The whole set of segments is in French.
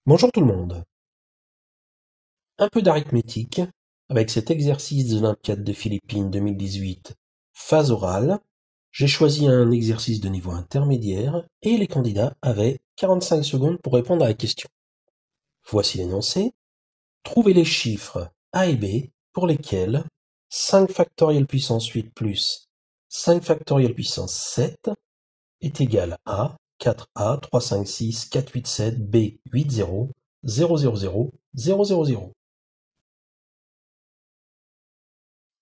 Bonjour tout le monde. Un peu d'arithmétique avec cet exercice de l'Olympiade de Philippines 2018, phase orale. J'ai choisi un exercice de niveau intermédiaire et les candidats avaient 45 secondes pour répondre à la question. Voici l'énoncé. Trouvez les chiffres a et b pour lesquels 5 factoriel puissance 8 plus 5 factoriel puissance 7 est égal à 4a, 3, 5, 6, 4, 8, 7, b, 8, 0, 0, 0, 0, 0, 0, 0.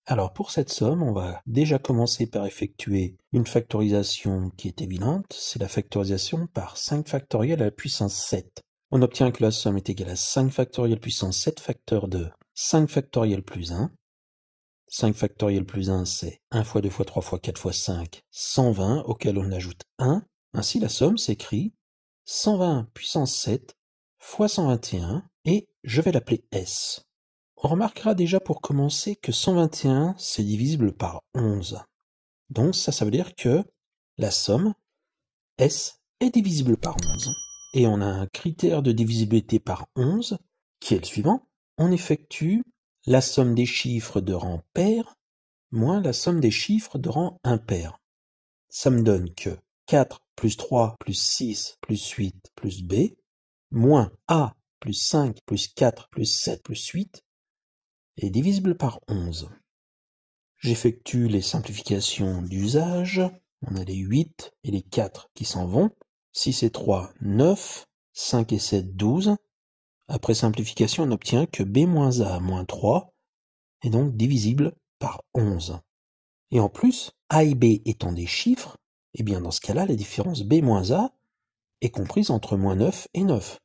Alors pour cette somme, on va déjà commencer par effectuer une factorisation qui est évidente, c'est la factorisation par 5 factoriel à la puissance 7. On obtient que la somme est égale à 5 factoriel puissance 7 facteur de 5 factoriel plus 1. 5 factoriel plus 1, c'est 1 fois 2 fois 3 fois 4 fois 5, 120, auquel on ajoute 1. Ainsi la somme s'écrit 120 puissance 7 fois 121, et je vais l'appeler S. On remarquera déjà pour commencer que 121, c'est divisible par 11. Donc ça veut dire que la somme S est divisible par 11. Et on a un critère de divisibilité par 11 qui est le suivant. On effectue la somme des chiffres de rang pair moins la somme des chiffres de rang impair. Ça me donne que 4 plus 3 plus 6 plus 8 plus B moins A plus 5 plus 4 plus 7 plus 8 est divisible par 11. J'effectue les simplifications d'usage. On a les 8 et les 4 qui s'en vont. 6 et 3, 9. 5 et 7, 12. Après simplification, on obtient que b moins a moins 3 est donc divisible par 11. Et en plus, a et b étant des chiffres, eh bien dans ce cas-là, la différence b moins a est comprise entre moins 9 et 9.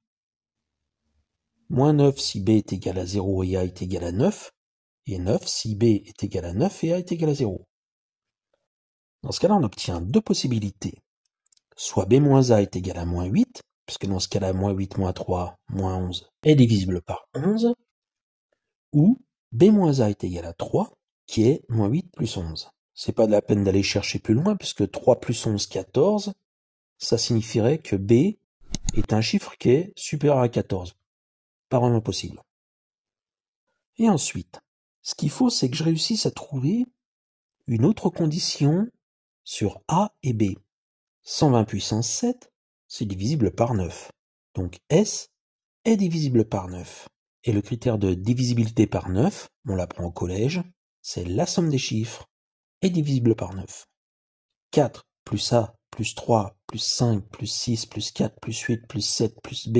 Moins 9 si b est égal à 0 et a est égal à 9, et 9 si b est égal à 9 et a est égal à 0. Dans ce cas-là, on obtient deux possibilités. Soit b moins a est égal à moins 8, puisque dans ce cas-là, moins 8 moins 3 moins 11 est divisible par 11, ou b moins a est égal à 3, qui est moins 8 plus 11. C'est pas de la peine d'aller chercher plus loin, puisque 3 plus 11, 14, ça signifierait que b est un chiffre qui est supérieur à 14. Pas vraiment possible. Et ensuite, ce qu'il faut, c'est que je réussisse à trouver une autre condition sur a et b. 120 puissance 7, c'est divisible par 9. Donc S est divisible par 9. Et le critère de divisibilité par 9, on l'apprend au collège, c'est la somme des chiffres est divisible par 9. 4 plus A plus 3 plus 5 plus 6 plus 4 plus 8 plus 7 plus B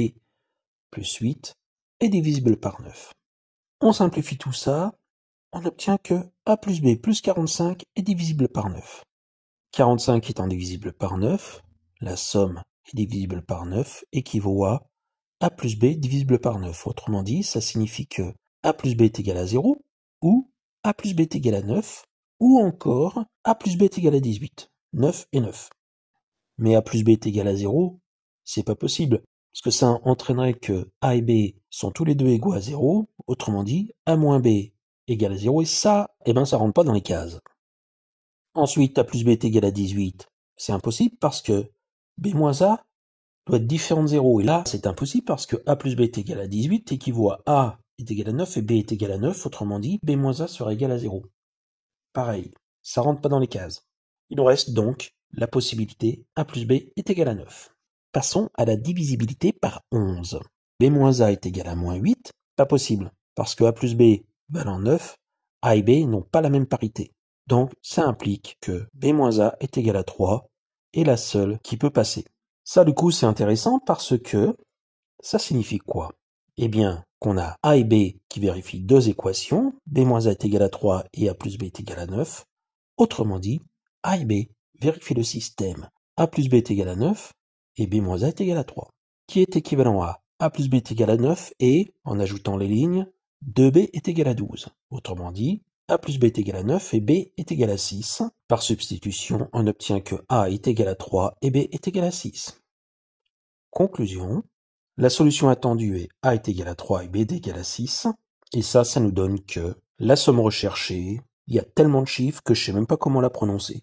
plus 8 est divisible par 9. On simplifie tout ça, on obtient que A plus B plus 45 est divisible par 9. 45 étant divisible par 9, la somme est divisible par 9 équivaut à A plus B divisible par 9. Autrement dit, ça signifie que A plus B est égal à 0, ou A plus B est égal à 9, ou encore A plus B est égal à 18. 9 et 9. Mais A plus B est égal à 0, c'est pas possible, parce que ça entraînerait que A et B sont tous les deux égaux à 0, autrement dit, A moins B égale à 0, et ça, ça rentre pas dans les cases. Ensuite, A plus B est égal à 18, c'est impossible parce que B moins A doit être différent de 0, et là, c'est impossible parce que A plus B est égal à 18 équivaut à A est égal à 9 et B est égal à 9, autrement dit, B moins A sera égal à 0. Pareil, ça rentre pas dans les cases. Il nous reste donc la possibilité A plus B est égal à 9. Passons à la divisibilité par 11. B moins A est égal à moins 8, pas possible, parce que A plus B valant 9, A et B n'ont pas la même parité. Donc ça implique que B moins A est égal à 3, est la seule qui peut passer. Ça, du coup, c'est intéressant parce que ça signifie quoi? Eh bien, qu'on a A et B qui vérifient deux équations, B moins A est égal à 3 et A plus B est égal à 9. Autrement dit, A et B vérifient le système A plus B est égal à 9 et B moins A est égal à 3, qui est équivalent à A plus B est égal à 9 et, en ajoutant les lignes, 2B est égal à 12. Autrement dit, A plus B est égal à 9 et B est égal à 6. Par substitution, on obtient que A est égal à 3 et B est égal à 6. Conclusion. La solution attendue est A est égal à 3 et B est égal à 6. Et ça nous donne que la somme recherchée, il y a tellement de chiffres que je sais même pas comment la prononcer.